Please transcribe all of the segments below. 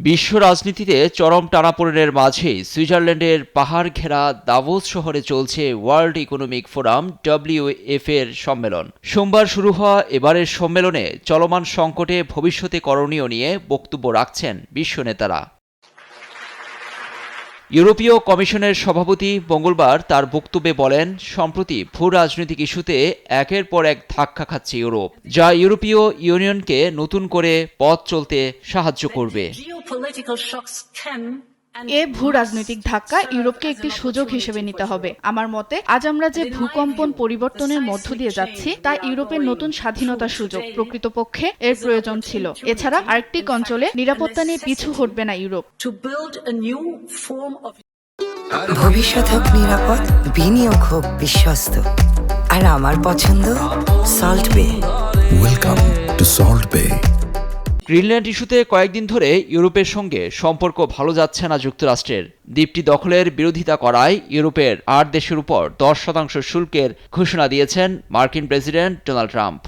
বিশ্ব রাজনীতিতে চরম টানাপোড়েনের মাঝেই সুইজারল্যান্ডের পাহাড় ঘেরা দাভোস শহরে চলছে ওয়ার্ল্ড ইকোনমিক ফোরাম WEF এর সম্মেলন। সোমবার শুরু হওয়া এবারের সম্মেলনে চলমান সংকটে ভবিষ্যতে করণীয় নিয়ে বক্তব্য রাখছেন বিশ্ব নেতারা। ইউরোপীয় কমিশনের সভাপতি মঙ্গলবার তার বক্তব্যে বলেন, সম্প্রতি ভূ রাজনৈতিক ইস্যুতে একের পর এক ধাক্কা খাচ্ছে ইউরোপ, যা ইউরোপীয় ইউনিয়নকে নতুন করে পথ চলতে সাহায্য করবে। এ ভূ রাজনৈতিক ধাক্কা ইউরোপকে একটি সুযোগ হিসেবে নিতে হবে। আমার মতে আজ আমরা যে ভূকম্পন পরিবর্তনের মধ্য দিয়ে যাচ্ছি তা ইউরোপের নতুন স্বাধীনতার সুযোগ। প্রকৃতপক্ষে এর প্রয়োজন ছিল। এছাড়া আর্কটিক অঞ্চলে নিরাপত্তা নিয়ে পিছু হটবে না ইউরোপ। ভবিষ্যৎ হোক নিরাপদ, বিনিয়োগ হোক বিশ্বস্ত, আর আমার পছন্দ সল্ট বে। ওয়েলকাম টু সল্ট বে। গ্রিনল্যান্ড ইস্যুতে কয়েকদিন ধরে ইউরোপের সঙ্গে সম্পর্ক ভালো যাচ্ছে না যুক্তরাষ্ট্রের। দ্বীপটি দখলের বিরোধিতা করায় ইউরোপের 8 দেশের উপর 10% শুল্কের ঘোষণা দিয়েছেন মার্কিন প্রেসিডেন্ট ডোনাল্ড ট্রাম্প।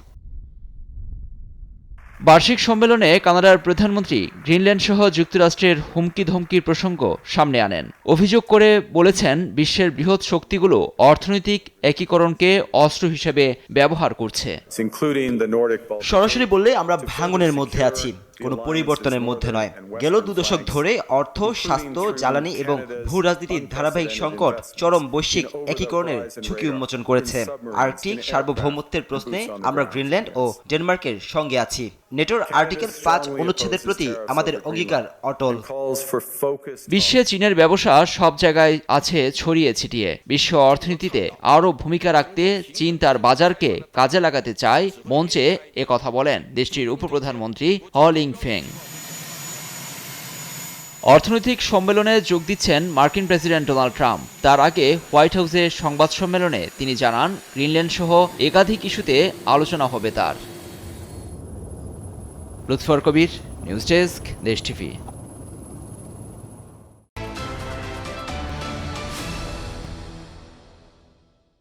বার্ষিক সম্মেলনে কানাডার প্রধানমন্ত্রী গ্রিনল্যান্ড সহ যুক্তরাষ্ট্রের হুমকি ধমকির প্রসঙ্গ সামনে আনেন। অভিযোগ করে বলেছেন, বিশ্বের বৃহৎ শক্তিগুলো অর্থনৈতিক একীকরণকে অস্ত্র হিসেবে ব্যবহার করছে। সরাসরি বললে আমরা ভাঙনের মধ্যে আছি, কোনো পরিবর্তনের মধ্যে নয়। গেল 2 দশক ধরে অর্থ, স্বাস্থ্য, জ্বালানি এবং ভূ রাজনীতির ধারাবাহিক সংকট চরম বৈশ্বিক একীকরণের ঝুঁকি উন্মোচন করেছে। আর্কটিক সার্বভৌমত্বের প্রশ্নে আমরা গ্রিনল্যান্ড ও ডেনমার্কের সঙ্গে আছি। নেটোর আর্টিকেল 5 অনুচ্ছেদের প্রতি আমাদের অঙ্গীকার অটল। বিশ্বে চীনের ব্যবসা সব জায়গায় আছে ছড়িয়ে ছিটিয়ে। বিশ্ব অর্থনীতিতে আরও ভূমিকা রাখতে চীন তার বাজারকে কাজে লাগাতে চায়, মঞ্চে একথা বলেন দেশটির উপপ্রধানমন্ত্রী হ লিংফেং। অর্থনৈতিক সম্মেলনে যোগ দিচ্ছেন মার্কিন প্রেসিডেন্ট ডোনাল্ড ট্রাম্প। তার আগে হোয়াইট হাউসে সংবাদ সম্মেলনে তিনি জানান, গ্রিনল্যান্ড সহ একাধিক ইস্যুতে আলোচনা হবে তার। লুৎফর কবির, নিউজ ডেস্ক, দেশ টিভি।